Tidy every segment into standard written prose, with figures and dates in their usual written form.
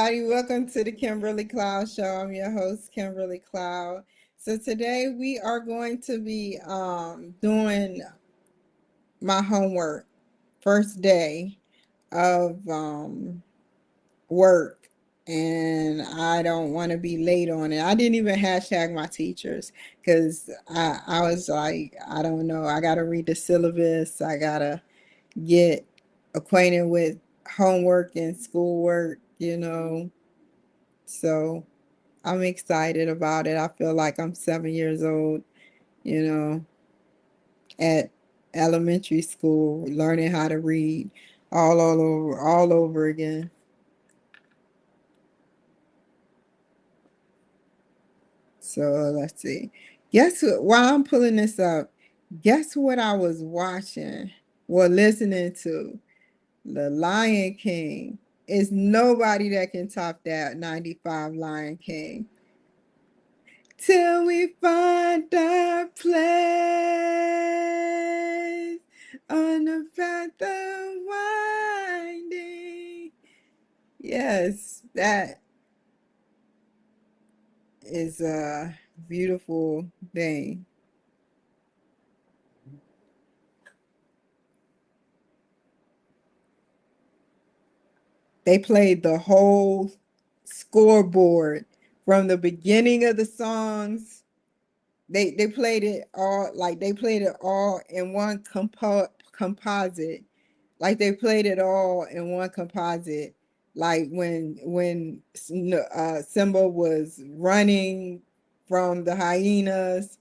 everybody. Welcome to the Kimberly Cloud Show. I'm your host, Kimberly Cloud. So today we are going to be doing my homework, first day of work, and I don't want to be late on it. I didn't even hashtag my teachers because I was like, I don't know. I got to read the syllabus. I got to get acquainted with homework and schoolwork. So I'm excited about it. I feel like I'm 7 years old, you know, at elementary school, learning how to read all over again. So let's see. Guess what? While I'm pulling this up, guess what I was watching? Well, listening to The Lion King. It's nobody that can top that 95 Lion King. Till we find our place on the path of winding. Yes, that is a beautiful thing. They played the whole scoreboard from the beginning of the songs. They played it all, like they played it all in one composite. Like they played it all in one composite. Like when Simba was running from the hyenas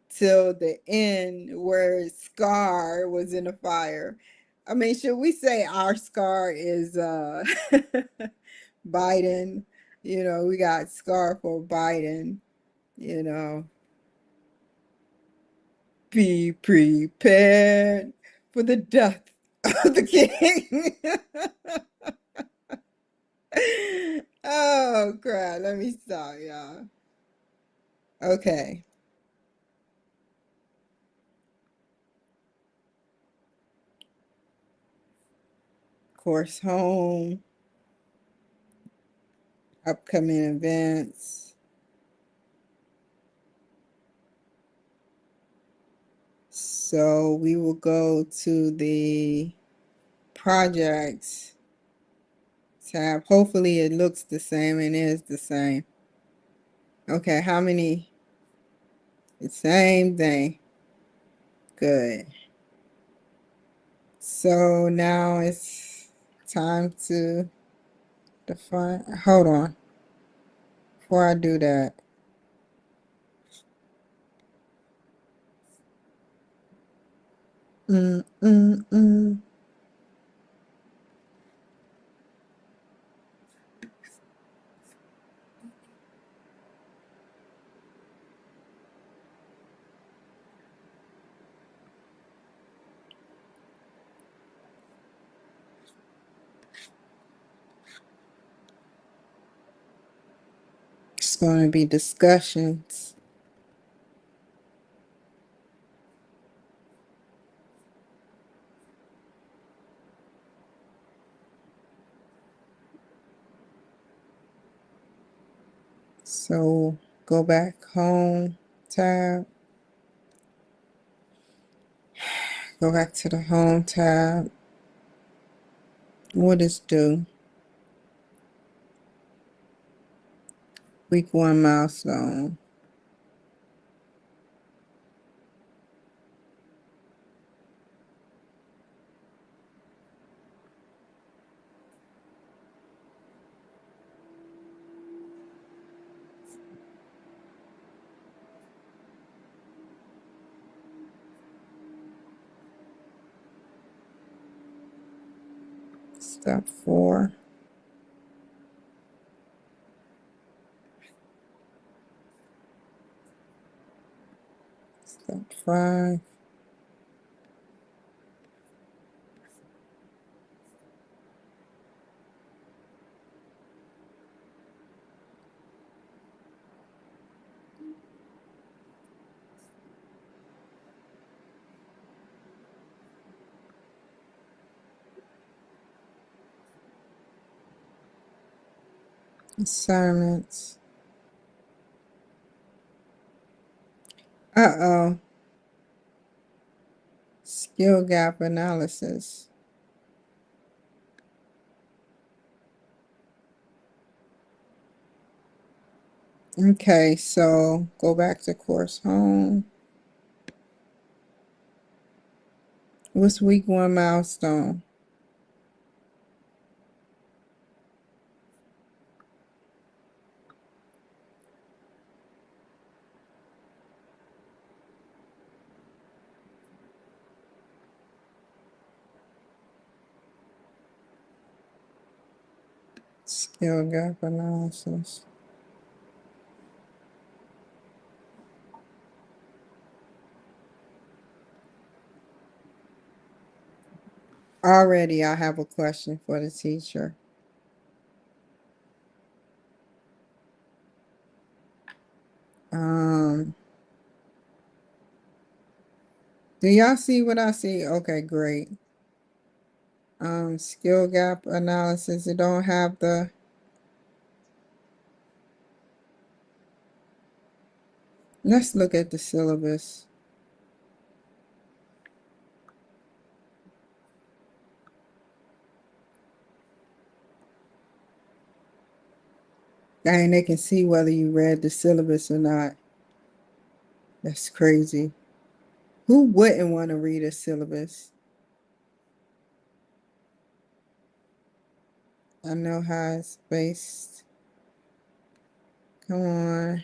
till the end where Scar was in the fire. I mean, should we say our Scar is Biden? We got Scar for Biden, you know. Be prepared for the death of the king. Oh, crap. Let me stop, y'all. Okay. Course home, upcoming events. So we will go to the projects tab. Hopefully it looks the same and is the same. Okay, how many? The same thing. Good. So now it's time to define. Hold on. Before I do that, mm, mm, mm. It's going to be discussions. So go back home tab. Go back to the home tab. What is due? Week 1 milestone. Step 4. Step 5. Assignments. Uh-oh. Skill gap analysis. Okay, so go back to course home. What's week 1 milestone? Skill gap analysis. Already, I have a question for the teacher. Do y'all see what I see? Okay, great. Skill gap analysis. It don't have the. Let's look at the syllabus. And they can see whether you read the syllabus or not. That's crazy. Who wouldn't want to read a syllabus? I know how it's based. Come on.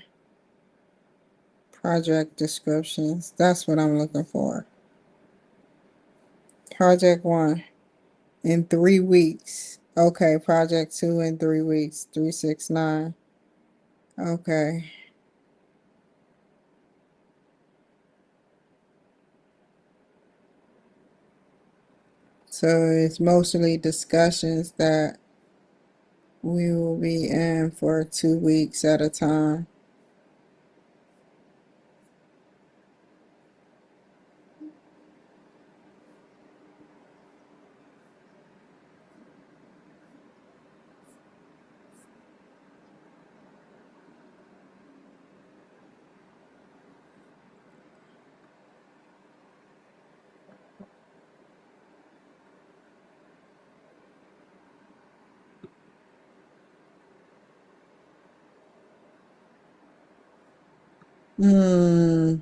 Project descriptions. That's what I'm looking for. Project 1 in 3 weeks. Okay, project 2 in 3 weeks. 369. Okay. So it's mostly discussions that we will be in for 2 weeks at a time. Hmm.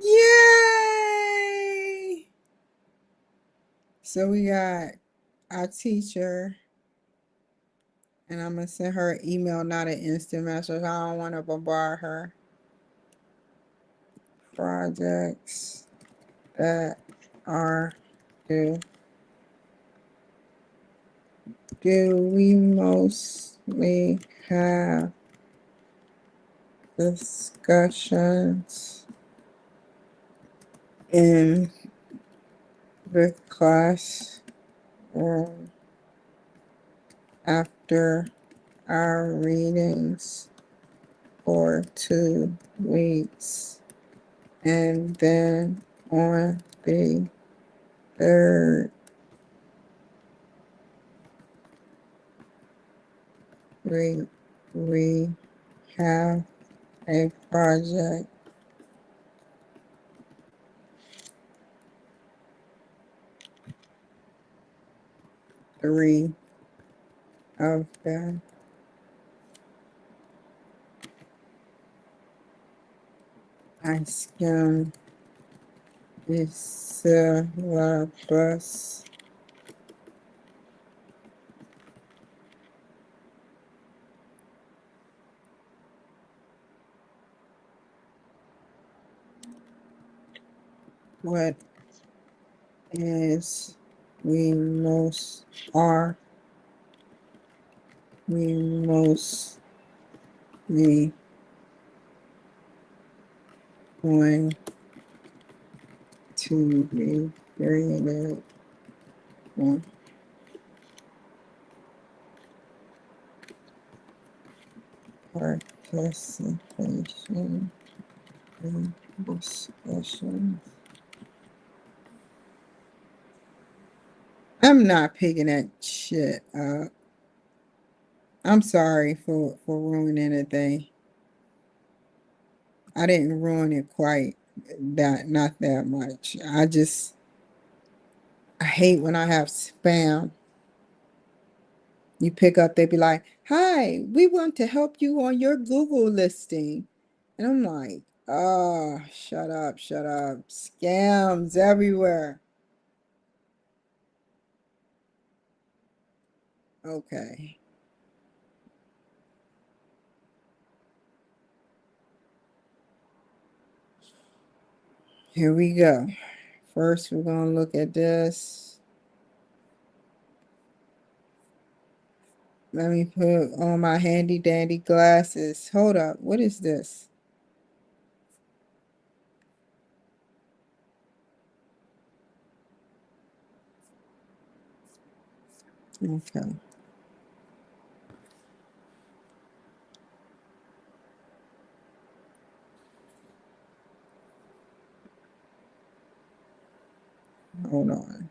Yay! So we got our teacher, and I'm gonna send her an email, not an instant message. I don't want to bombard her. Projects that are due. Do we mostly have discussions in the class after our readings for 2 weeks, and then on the third week we have a project. 3 of them. I skimmed the syllabus. What is we most are we mostly going to be created for participation in discussions. I'm not picking that shit up. I'm sorry for ruining anything. I didn't ruin it quite not that much. I hate when I have spam. You pick up, they be like, "Hi, we want to help you on your Google listing." And I'm like, "Oh, shut up, shut up. Scams everywhere." Okay, here we go. First, we're going to look at this. Let me put on my handy dandy glasses. Hold up. What is this? Okay. Hold on.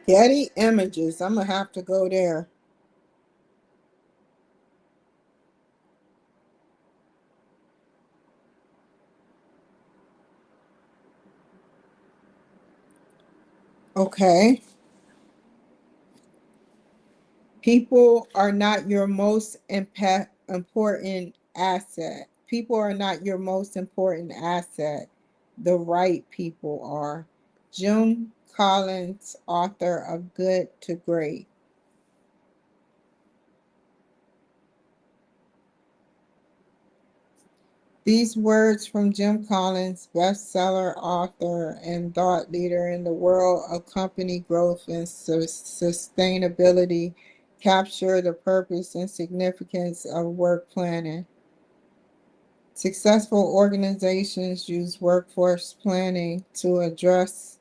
Getty Images. I'm gonna have to go there. Okay. People are not your most important asset. People are not your most important asset. The right people are. Jim Collins, author of Good to Great. These words from Jim Collins, bestseller author and thought leader in the world of company growth and sustainability, capture the purpose and significance of work planning. Successful organizations use workforce planning to address,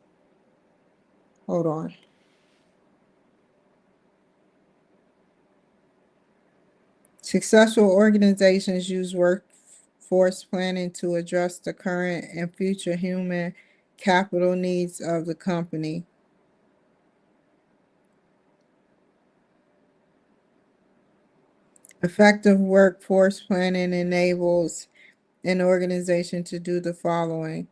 hold on. Successful organizations use workforce planning to address the current and future human capital needs of the company. Effective workforce planning enables an organization to do the following: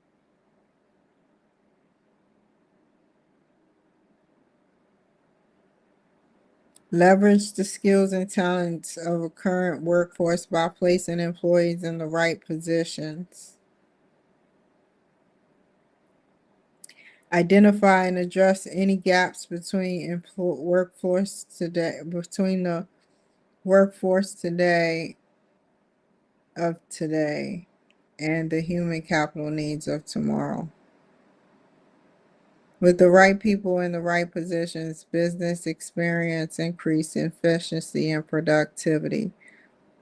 leverage the skills and talents of a current workforce by placing employees in the right positions. Identify and address any gaps between workforce today, between the workforce today of today and the human capital needs of tomorrow. With the right people in the right positions, business experience increase efficiency and productivity.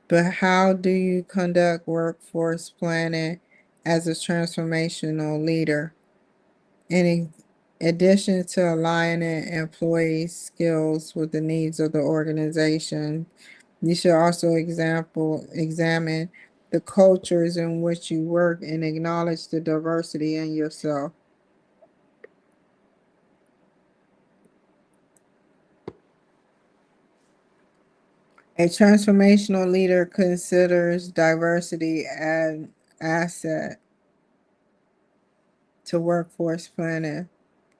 But how do you conduct workforce planning as a transformational leader? In addition to aligning employee skills with the needs of the organization, you should also examine the cultures in which you work and acknowledge the diversity in yourself. A transformational leader considers diversity an asset to workforce planning,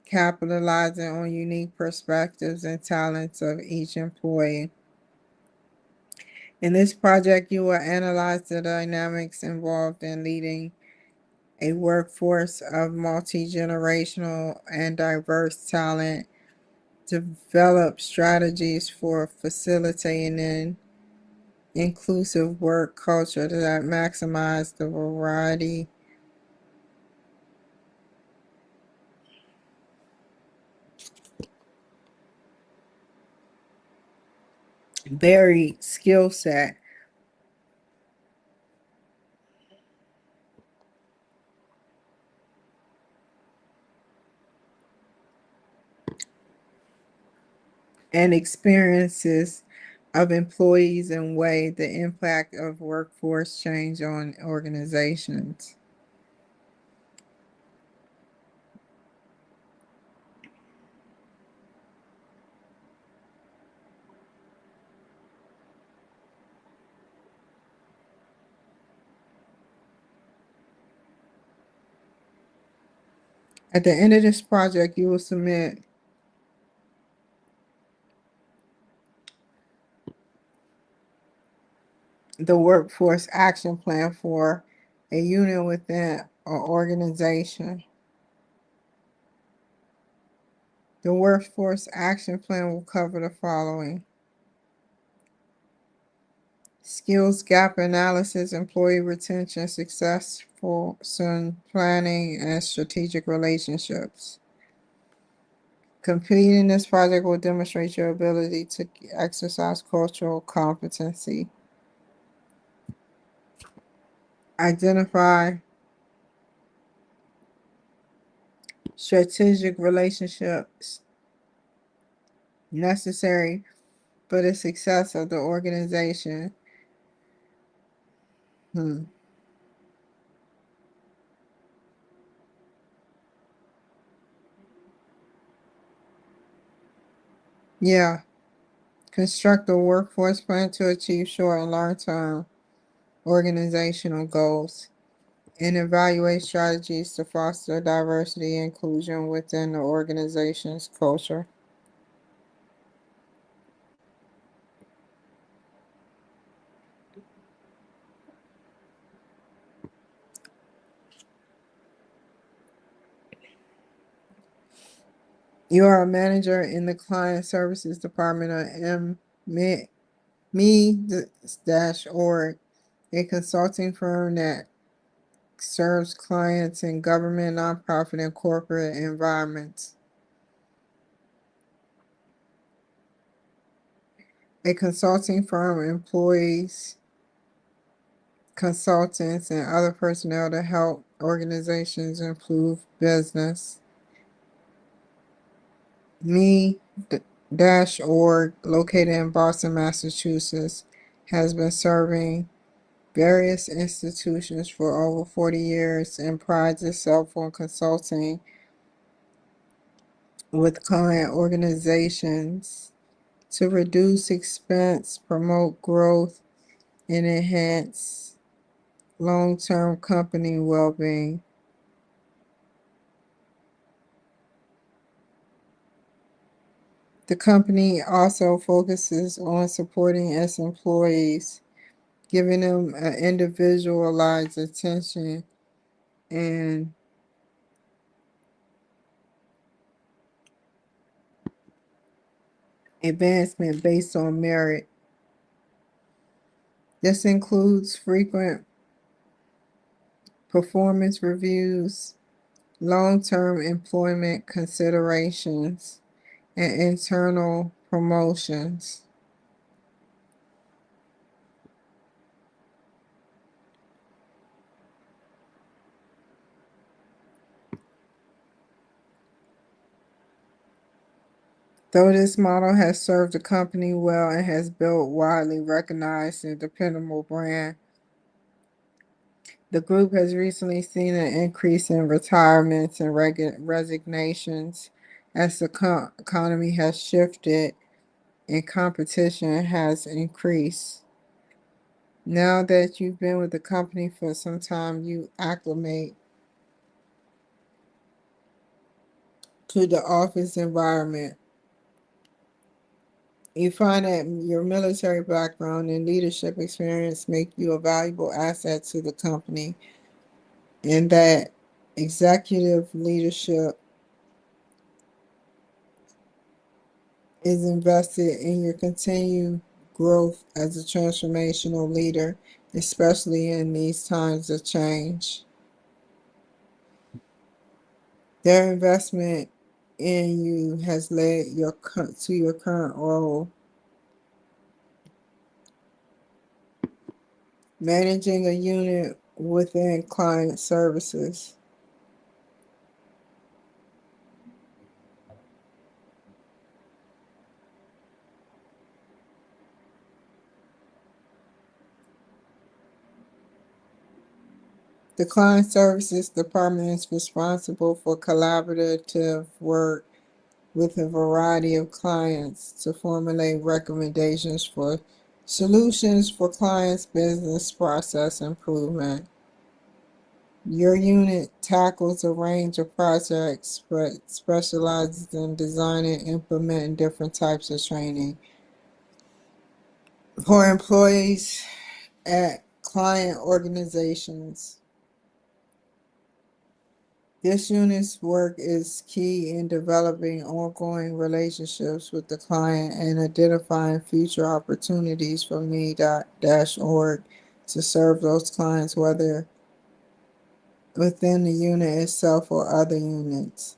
capitalizing on unique perspectives and talents of each employee. In this project, you will analyze the dynamics involved in leading a workforce of multi-generational and diverse talent, develop strategies for facilitating an inclusive work culture that maximize the variety, varied skill set, and experiences of employees and weigh the impact of workforce change on organizations. At the end of this project, you will submit the workforce action plan for a unit within an organization. The workforce action plan will cover the following: skills gap analysis, employee retention, successful planning, and strategic relationships. Completing this project will demonstrate your ability to exercise cultural competency. Identify strategic relationships necessary for the success of the organization. Hmm. Yeah. Construct a workforce plan to achieve short and long-term organizational goals, and evaluate strategies to foster diversity and inclusion within the organization's culture. You are a manager in the client services department of me-org, a consulting firm that serves clients in government, nonprofit, and corporate environments. A consulting firm employs consultants and other personnel to help organizations improve business. Me-org, located in Boston, Massachusetts, has been serving various institutions for over 40 years and prides itself on consulting with client organizations to reduce expense, promote growth, and enhance long-term company well-being. The company also focuses on supporting its employees, giving them an individualized attention and advancement based on merit. This includes frequent performance reviews, long-term employment considerations, and internal promotions. Though this model has served the company well and has built widely recognized and dependable brand, the group has recently seen an increase in retirements and resignations as the economy has shifted and competition has increased. Now that you've been with the company for some time, you acclimate to the office environment. You find that your military background and leadership experience make you a valuable asset to the company, and that executive leadership is invested in your continued growth as a transformational leader, especially in these times of change. Their investment in you has led to your current role, managing a unit within client services. The client services department is responsible for collaborative work with a variety of clients to formulate recommendations for solutions for clients' business process improvement. Your unit tackles a range of projects but specializes in designing and implementing different types of training for employees at client organizations. This unit's work is key in developing ongoing relationships with the client and identifying future opportunities for me-org to serve those clients, whether within the unit itself or other units.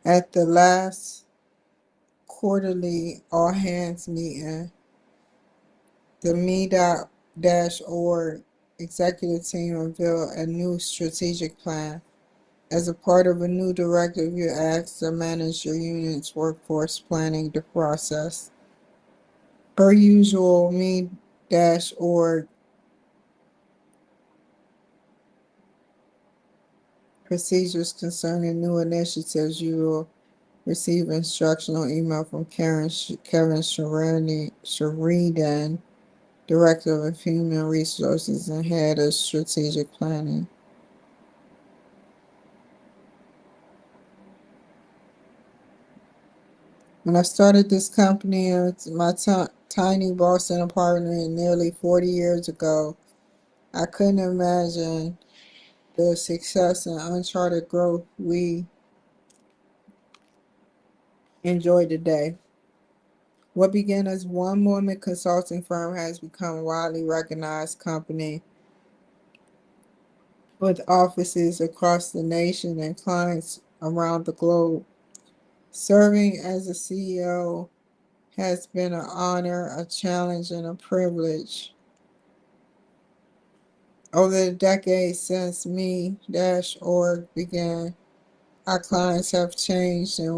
At the last quarterly all hands meeting, the me-org executive team unveiled a new strategic plan. As a part of a new directive, you're asked to manage your unit's workforce planning the process. Per usual, me-org procedures concerning new initiatives, you will Receive instructional email from Kevin Sheridan, Director of Human Resources and Head of Strategic Planning. When I started this company, my tiny Boston apartment nearly 40 years ago, I couldn't imagine the success and uncharted growth we enjoy today. What began as one woman consulting firm has become a widely recognized company with offices across the nation and clients around the globe. Serving as a CEO has been an honor, a challenge, and a privilege. Over the decades since me-org began, our clients have changed and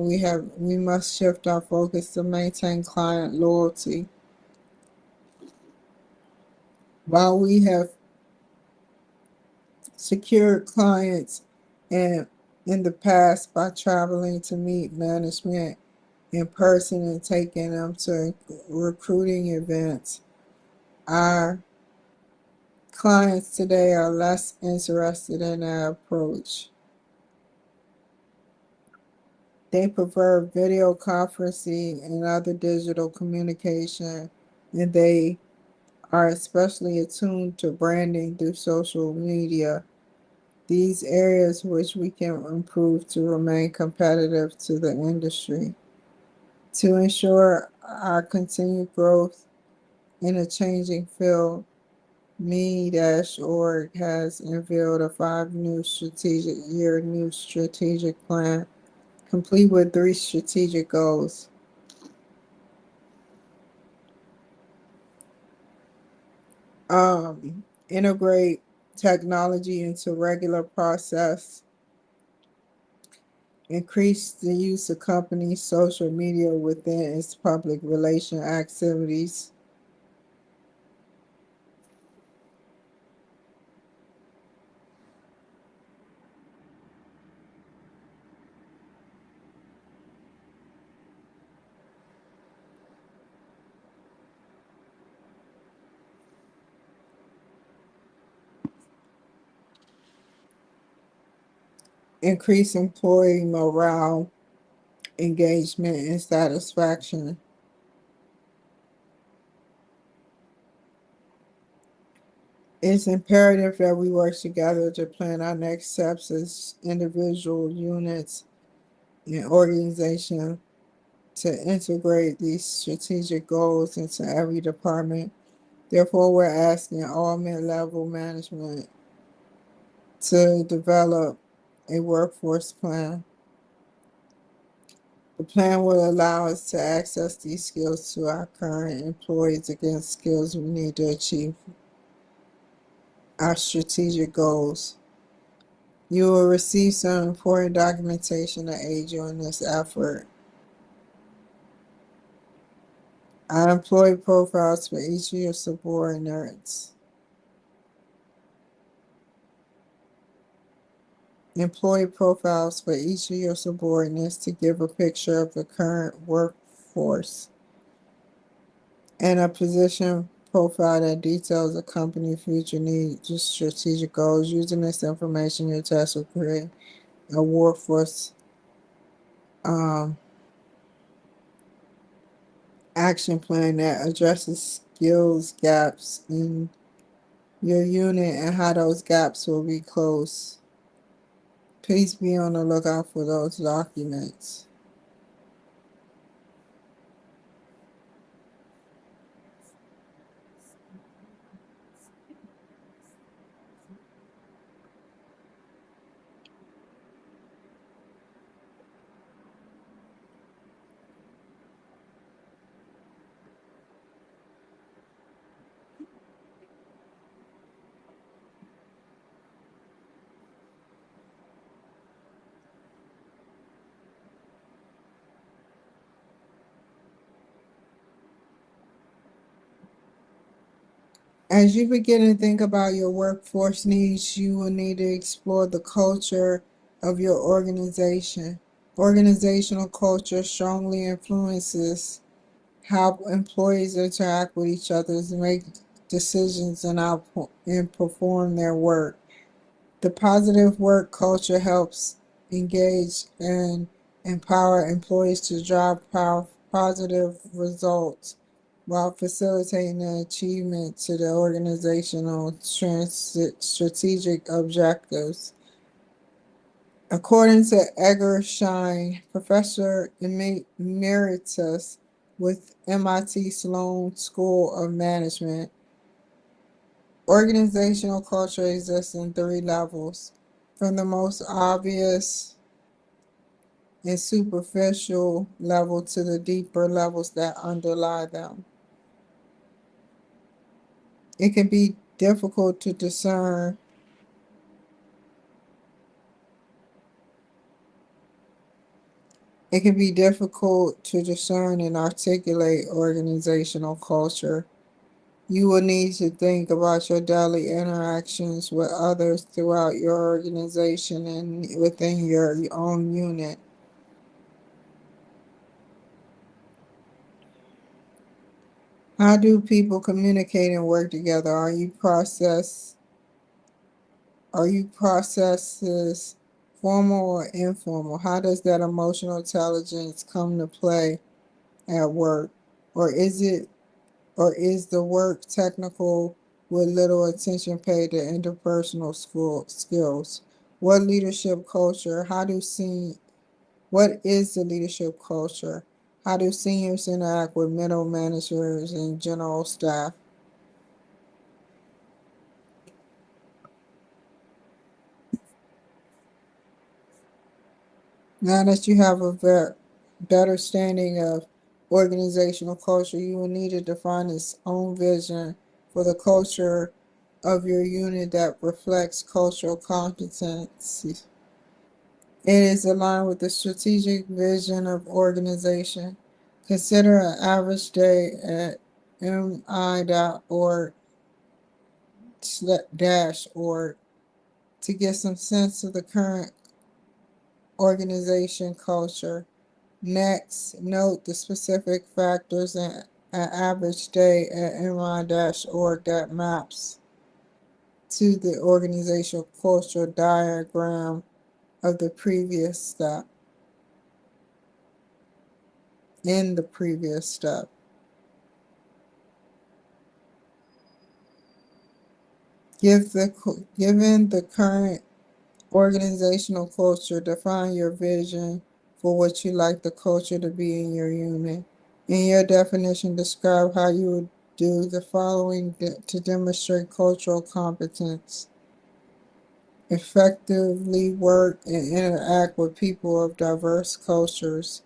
we must shift our focus to maintain client loyalty. While we have secured clients and in the past by traveling to meet management in person and taking them to recruiting events, our clients today are less interested in our approach. They prefer video conferencing and other digital communication, and they are especially attuned to branding through social media. These areas which we can improve to remain competitive to the industry. To ensure our continued growth in a changing field, me-org has unveiled a 5-year strategic plan, complete with 3 strategic goals. Integrate technology into regular process, increase the use of company social media within its public relation activities, increase employee morale, engagement, and satisfaction. It's imperative that we work together to plan our next steps as individual units and organization to integrate these strategic goals into every department. Therefore, we're asking all mid-level management to develop a workforce plan. The plan will allow us to access these skills to our current employees against skills we need to achieve our strategic goals. You will receive some important documentation to aid you in this effort. Our employee profiles for each of your subordinates. Employee profiles for each of your subordinates to give a picture of the current workforce. And a position profile that details the company's future needs and strategic goals. Using this information, your task will create a workforce action plan that addresses skills gaps in your unit and how those gaps will be closed. Please be on the lookout for those documents. As you begin to think about your workforce needs, you will need to explore the culture of your organization. Organizational culture strongly influences how employees interact with each other, make decisions, and perform their work. The positive work culture helps engage and empower employees to drive positive results while facilitating the achievement to the organizational strategic objectives. According to Edgar Schein, professor emeritus with MIT Sloan School of Management, organizational culture exists in three levels, from the most obvious and superficial level to the deeper levels that underlie them. It can be difficult to discern and articulate organizational culture. You will need to think about your daily interactions with others throughout your organization and within your own unit. How do people communicate and work together? Are you processes formal or informal? How does that emotional intelligence come to play at work? Or is the work technical with little attention paid to interpersonal skills? What leadership culture? What is the leadership culture? How do seniors interact with middle managers and general staff? Now that you have a better standing of organizational culture, you will need to define its own vision for the culture of your unit that reflects cultural competency. It is aligned with the strategic vision of organization. Consider an average day at mi.org dash org to get some sense of the current organization culture. Next, note the specific factors in an average day at mi-org that maps to the organizational culture diagram of the previous step. In the previous step, given the current organizational culture, define your vision for what you like the culture to be in your unit. In your definition, describe how you would do the following to demonstrate cultural competence. Effectively work and interact with people of diverse cultures.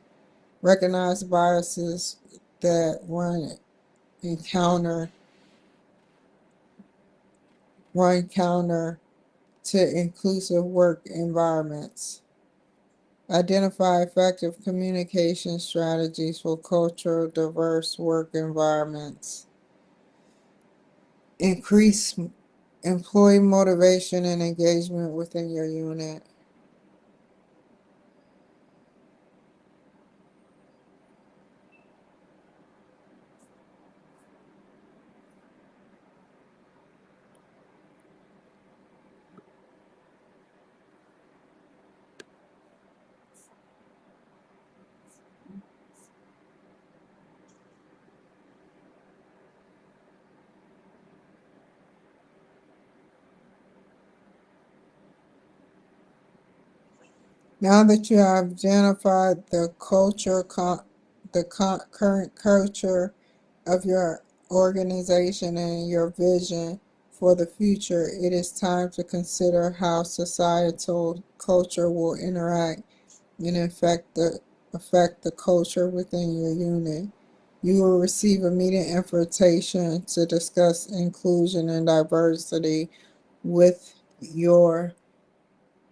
Recognize biases that run counter to inclusive work environments. Identify effective communication strategies for cultural diverse work environments. Increase employee motivation and engagement within your unit. Now that you have identified the current culture of your organization and your vision for the future, it is time to consider how societal culture will interact and affect the culture within your unit. You will receive a meeting invitation to discuss inclusion and diversity with your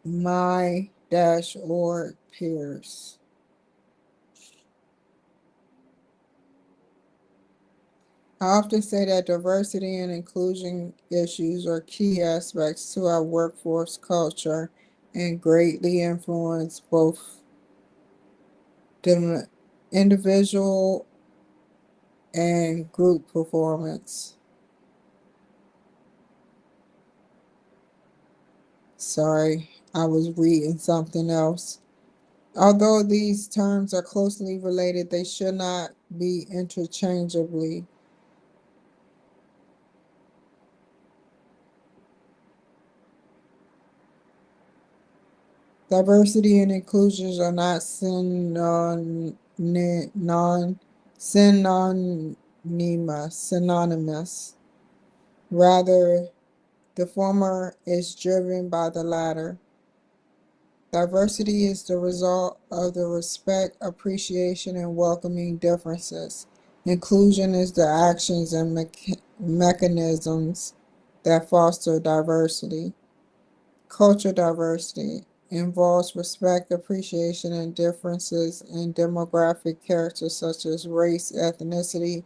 my-org peers. I often say that diversity and inclusion issues are key aspects to our workforce culture and greatly influence both. the individual and group performance. Sorry, I was reading something else. Although these terms are closely related, they should not be interchangeably. Diversity and inclusion are not synonymous. Rather, the former is driven by the latter. Diversity is the result of the respect, appreciation, and welcoming differences. Inclusion is the actions and mechanisms that foster diversity. Cultural diversity involves respect, appreciation, and differences in demographic characters such as race, ethnicity,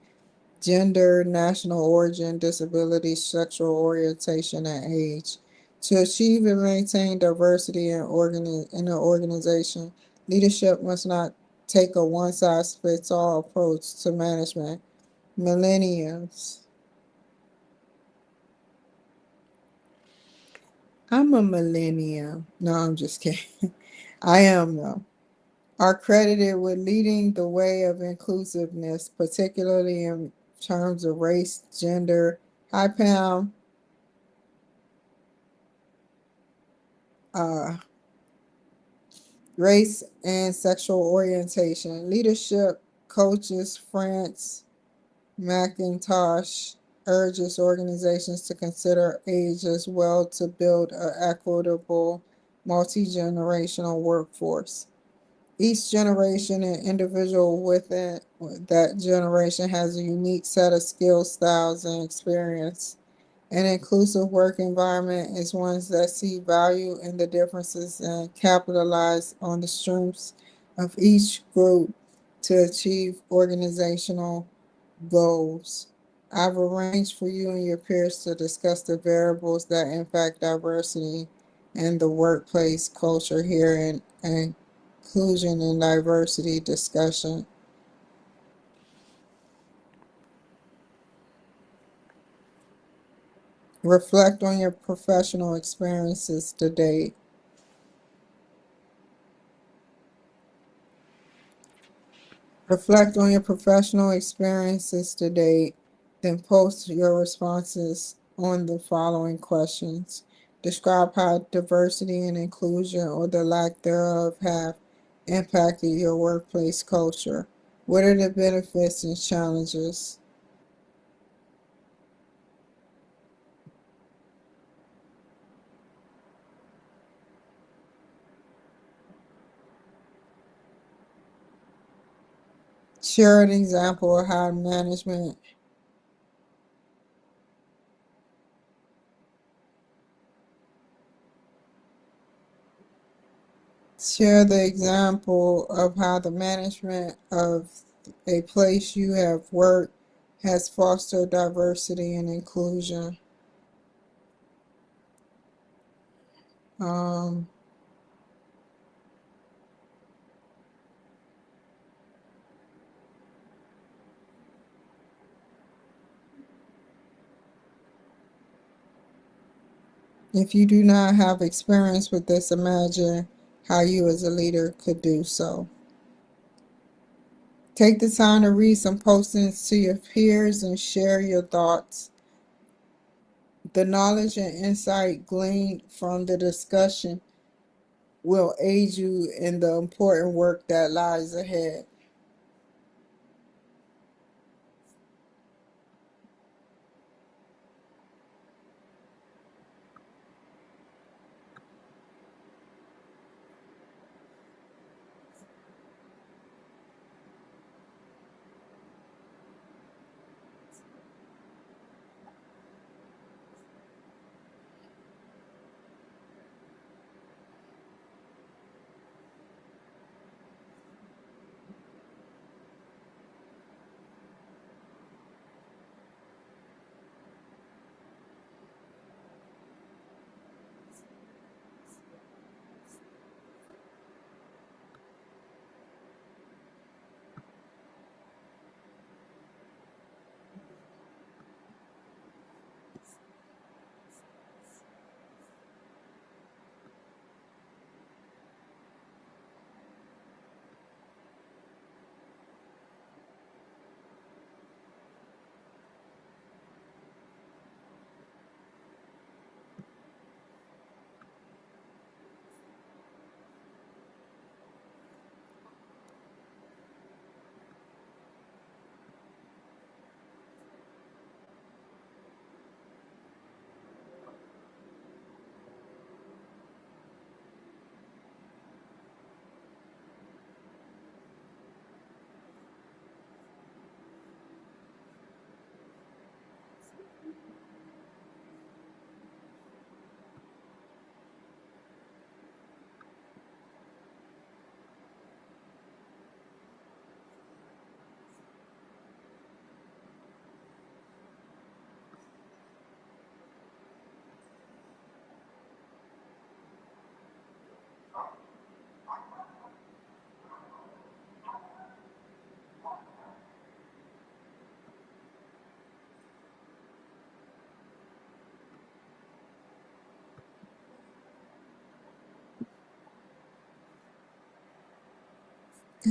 gender, national origin, disability, sexual orientation, and age. To achieve and maintain diversity in an organization, leadership must not take a one-size-fits-all approach to management. Millennials. I'm a millennial. No, I'm just kidding. I am though. Are credited with leading the way of inclusiveness, particularly in terms of race, gender, hi Pam, uh, race and sexual orientation. Leadership coaches France McIntosh urges organizations to consider age as well to build an equitable, multi-generational workforce. Each generation and individual within that generation has a unique set of skills, styles, and experience. An inclusive work environment is one that see value in the differences and capitalize on the strengths of each group to achieve organizational goals. I've arranged for you and your peers to discuss the variables that impact diversity in the workplace culture here in inclusion and diversity discussion. Reflect on your professional experiences to date. Reflect on your professional experiences to date, then post your responses on the following questions. Describe how diversity and inclusion or the lack thereof have impacted your workplace culture. What are the benefits and challenges? Share an example of how management Share the example of how the management of a place you have worked has fostered diversity and inclusion. Um, if you do not have experience with this, imagine how you as a leader could do so. Take the time to read some postings to your peers and share your thoughts. The knowledge and insight gleaned from the discussion will aid you in the important work that lies ahead.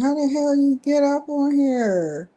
How the hell you get up on here?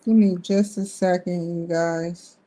Give me just a second, you guys.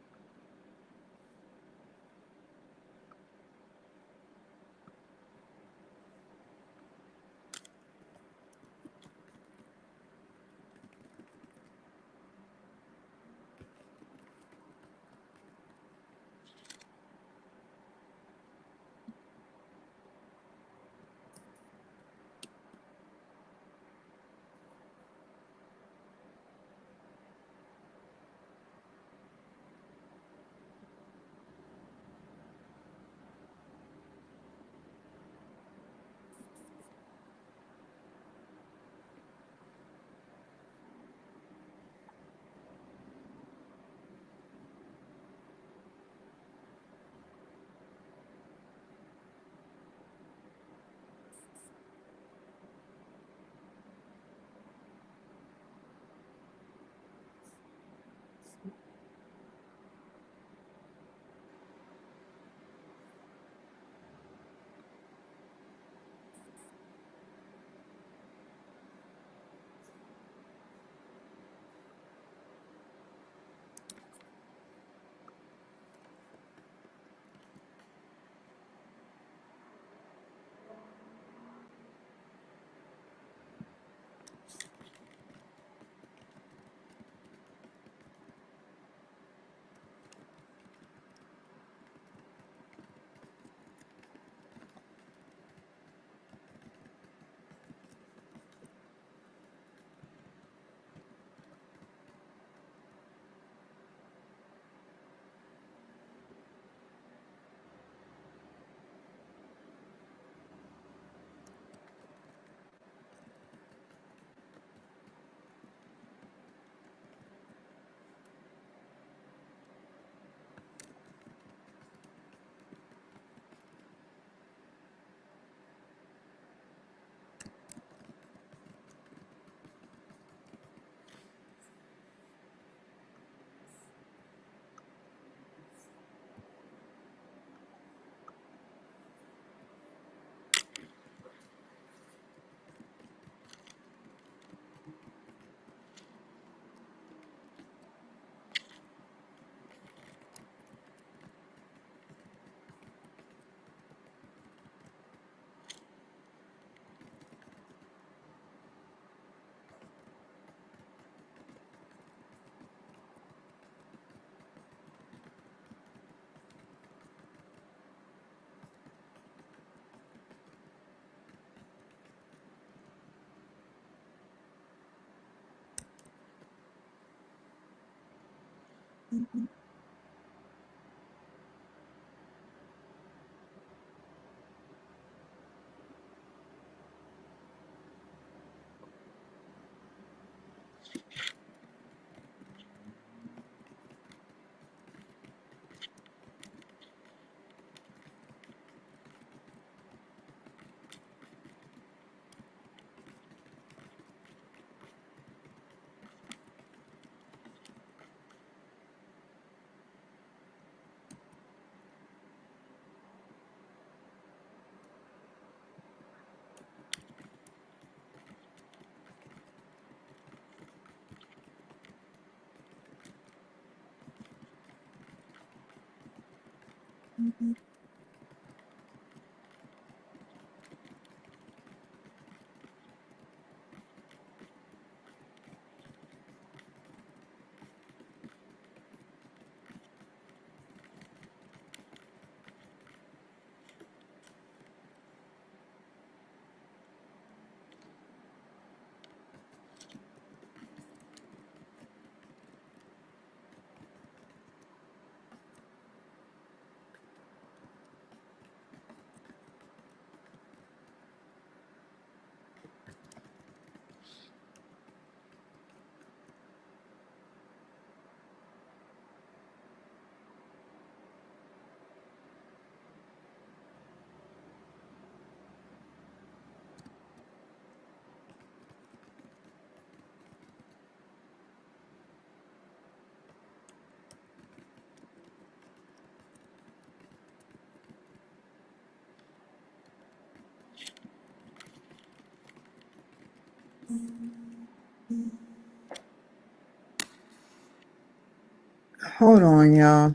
Hold on, y'all.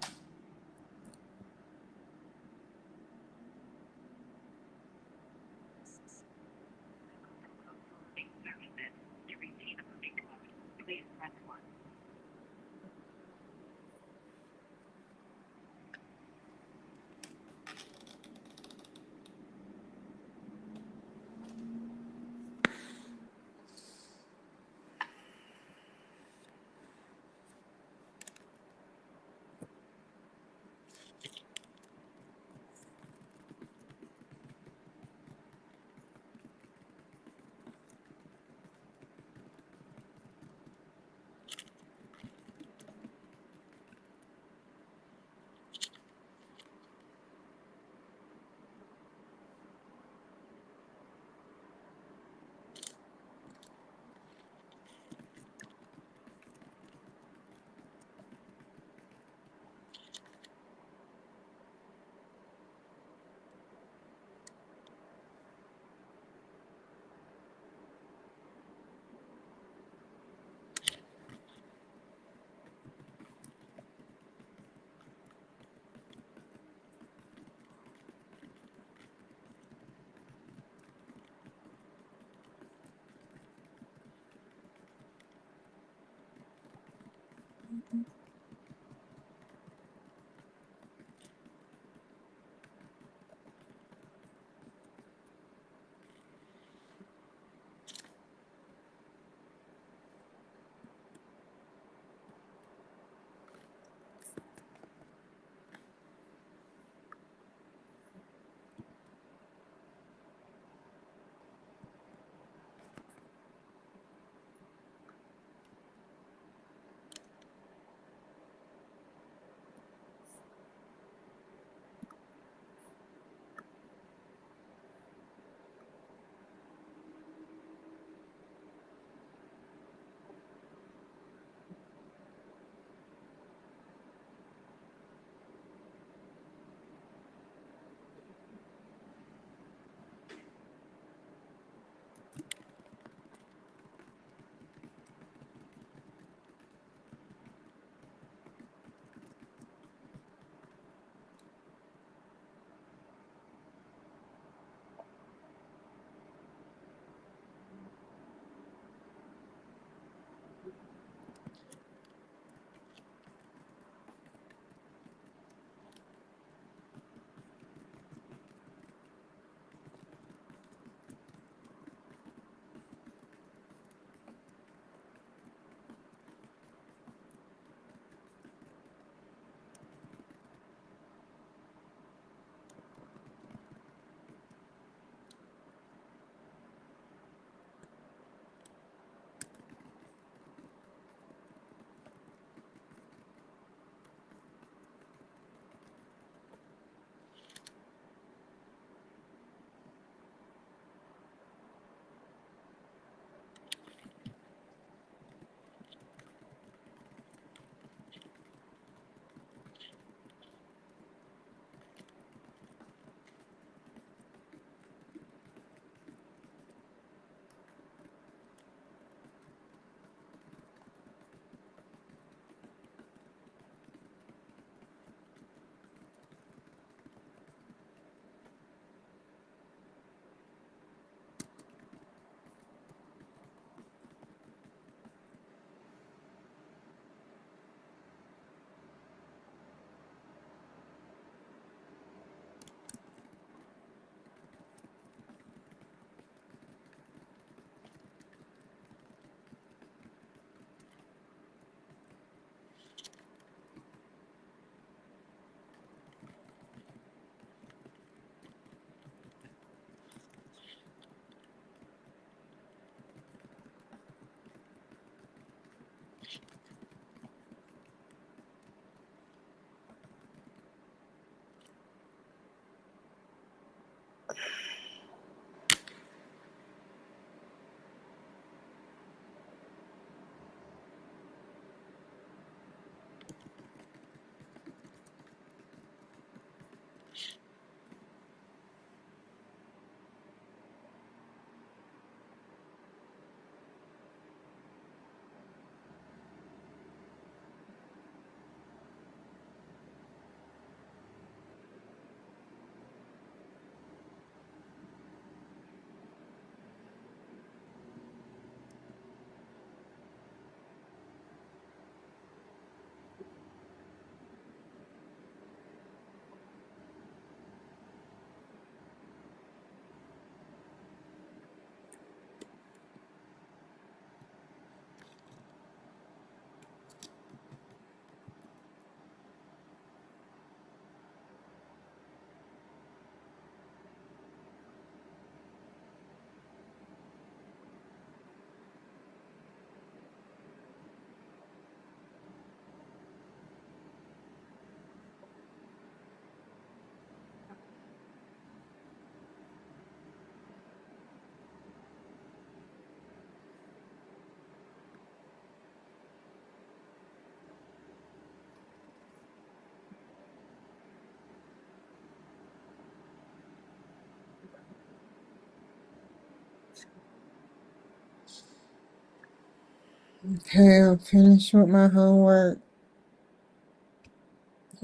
Okay, I'm finished with my homework.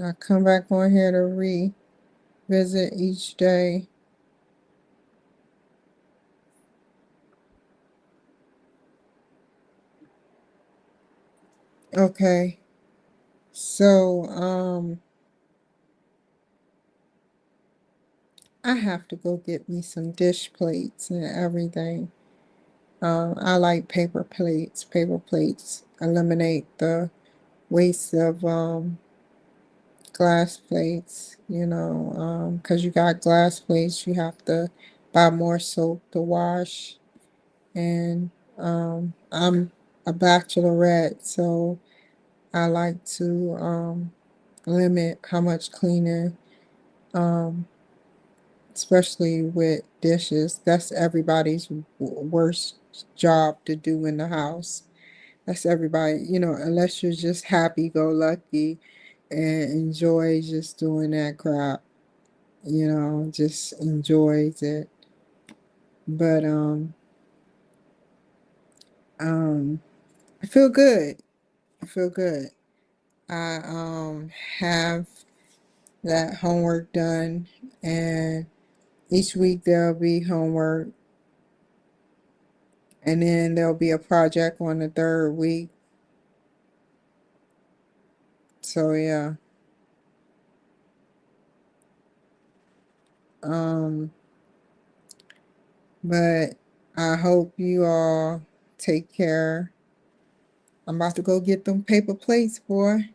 I'll come back on here to revisit each day. Okay, so I have to go get me some dish plates and everything. I like paper plates. Paper plates eliminate the waste of glass plates, you know, 'cause you got glass plates, you have to buy more soap to wash. And I'm a bachelorette, so I like to limit how much cleaning, um, especially with dishes. That's everybody's worst job to do in the house. That's everybody, you know, unless you're just happy go lucky and enjoy just doing that crap, you know, just enjoys it. But um I feel good. I feel good. I have that homework done, and each week there'll be homework, and then there'll be a project on the third week. So yeah. Um but I hope you all take care. I'm about to go get them paper plates, boy.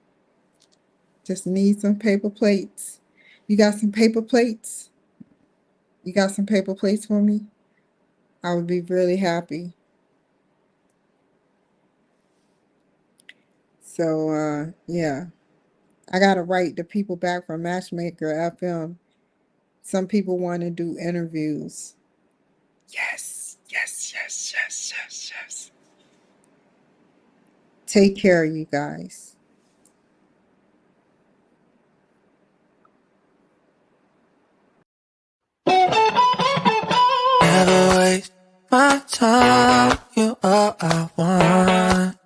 Just need some paper plates. You got some paper plates? You got some paper plates for me? I would be really happy. So yeah. I gotta write the people back from Matchmaker FM. Some people want to do interviews. Yes, yes, yes, yes, yes, yes. Take care, you guys. Never waste my time, you all I want.